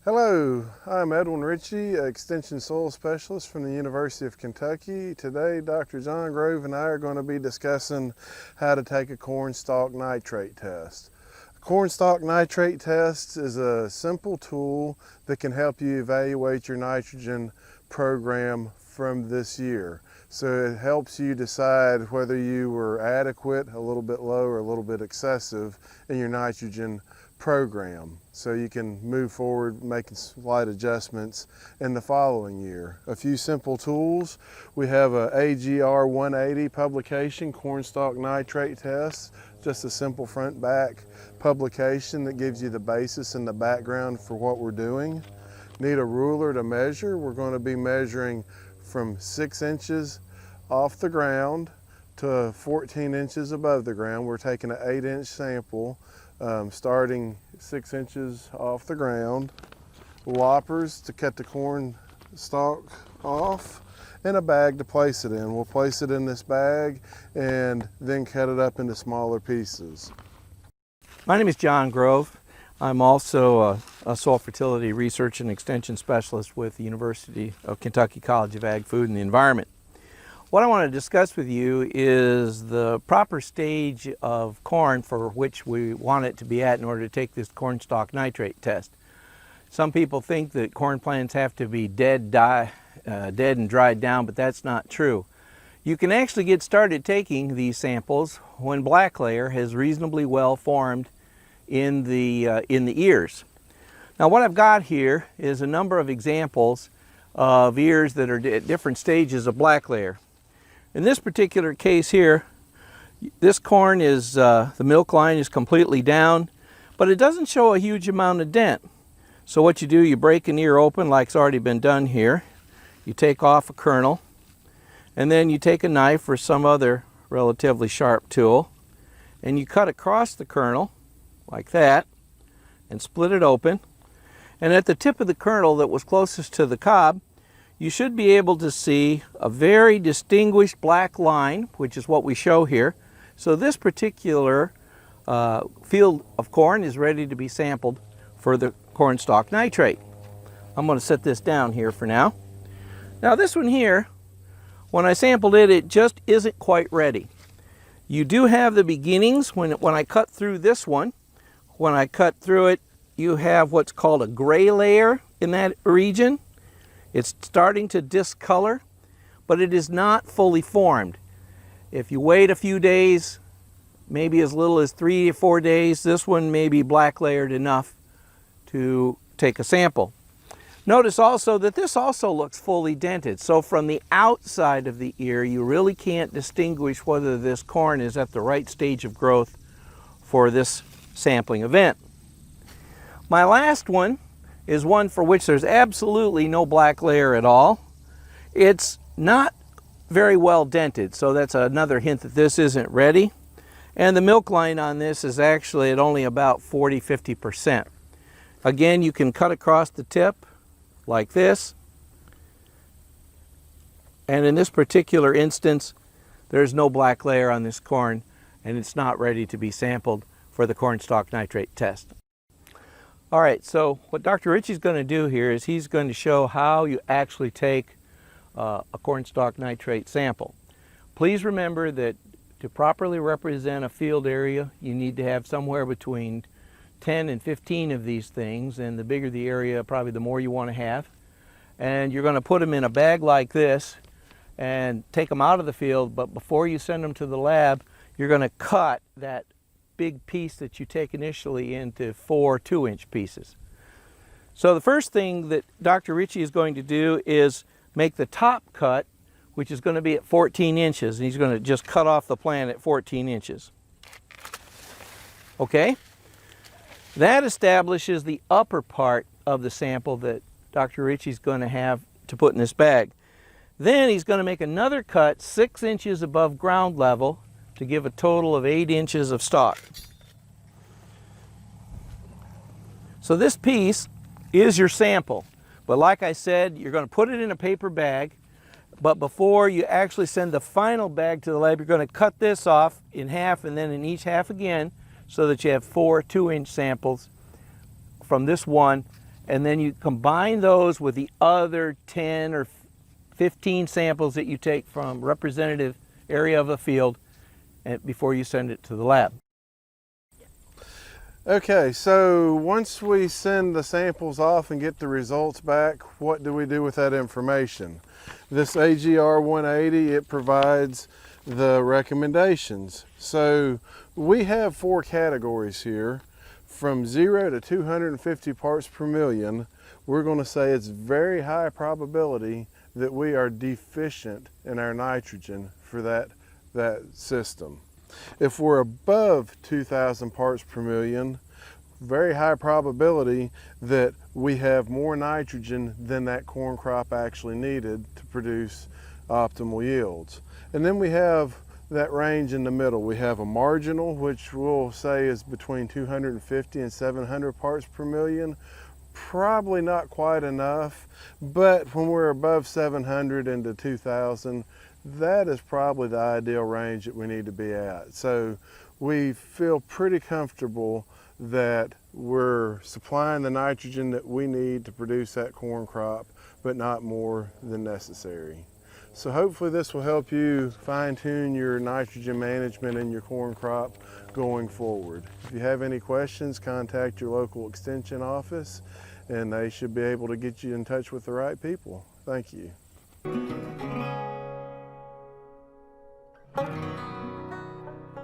Hello, I'm Edwin Ritchey, Extension Soil Specialist from the University of Kentucky. Today, Dr. John Grove and I are going to be discussing how to take a corn stalk nitrate test. A corn stalk nitrate test is a simple tool that can help you evaluate your nitrogen program from this year. So it helps you decide whether you were adequate, a little bit low, or a little bit excessive in your nitrogen program, so you can move forward making slight adjustments in the following year. A few simple tools. We have a AGR 180 publication, corn stalk nitrate test, just a simple front back publication that gives you the basis and the background for what we're doing. Need a ruler to measure. We're going to be measuring from 6 inches off the ground to 14 inches above the ground. We're taking an 8-inch sample, starting 6 inches off the ground, loppers to cut the corn stalk off, and a bag to place it in. We'll place it in this bag and then cut it up into smaller pieces. My name is John Grove. I'm also a soil fertility research and extension specialist with the University of Kentucky College of Ag, Food and the Environment. What I want to discuss with you is the proper stage of corn for which we want it to be at in order to take this corn stalk nitrate test. Some people think that corn plants have to be dead and dried down, but that's not true. You can actually get started taking these samples when black layer has reasonably well formed in the ears. Now what I've got here is a number of examples of ears that are at different stages of black layer. In this particular case here, this corn is, the milk line is completely down, but it doesn't show a huge amount of dent. So what you do, you break an ear open like's already been done here. You take off a kernel, and then you take a knife or some other relatively sharp tool, and you cut across the kernel like that, and split it open. And at the tip of the kernel that was closest to the cob, you should be able to see a very distinguished black line, which is what we show here. So this particular field of corn is ready to be sampled for the corn stalk nitrate. I'm going to set this down here for now. Now this one here, when I sampled it, it just isn't quite ready. You do have the beginnings when I cut through this one. When I cut through it, you have what's called a gray layer in that region. It's starting to discolor, but it is not fully formed. If you wait a few days, maybe as little as 3 or 4 days, this one may be black layered enough to take a sample. Notice also that this also looks fully dented. So from the outside of the ear, you really can't distinguish whether this corn is at the right stage of growth for this sampling event. My last one is one for which there's absolutely no black layer at all. It's not very well dented, so that's another hint that this isn't ready. And the milk line on this is actually at only about 40–50%. Again, you can cut across the tip like this. And in this particular instance, there's no black layer on this corn, and it's not ready to be sampled for the corn stalk nitrate test. All right, so what Dr. Ritchey is going to do here is he's going to show how you actually take a corn stalk nitrate sample. Please remember that to properly represent a field area, you need to have somewhere between 10 and 15 of these things, and the bigger the area, probably the more you want to have. And you're going to put them in a bag like this and take them out of the field, but before you send them to the lab, you're going to cut that big piece that you take initially into 4 2-inch pieces. So the first thing that Dr. Ritchey is going to do is make the top cut, which is going to be at 14 inches, and he's going to just cut off the plant at 14 inches. Okay? That establishes the upper part of the sample that Dr. Ritchey is going to have to put in this bag. Then he's going to make another cut 6 inches above ground level to give a total of 8 inches of stalk. So this piece is your sample, but like I said, you're going to put it in a paper bag, but before you actually send the final bag to the lab, you're going to cut this off in half and then in each half again, so that you have 4 2-inch samples from this one and then you combine those with the other 10 or 15 samples that you take from representative area of the field before you send it to the lab. Okay, so once we send the samples off and get the results back, what do we do with that information? This AGR 180, it provides the recommendations. So we have 4 categories here. From 0 to 250 parts per million, we're going to say it's very high probability that we are deficient in our nitrogen for that system. If we're above 2,000 parts per million, very high probability that we have more nitrogen than that corn crop actually needed to produce optimal yields. And then we have that range in the middle. We have a marginal, which we'll say is between 250 and 700 parts per million. Probably not quite enough, but when we're above 700 into 2,000, that is probably the ideal range that we need to be at. So we feel pretty comfortable that we're supplying the nitrogen that we need to produce that corn crop, but not more than necessary. So hopefully this will help you fine-tune your nitrogen management in your corn crop going forward. If you have any questions, contact your local extension office and they should be able to get you in touch with the right people. Thank you.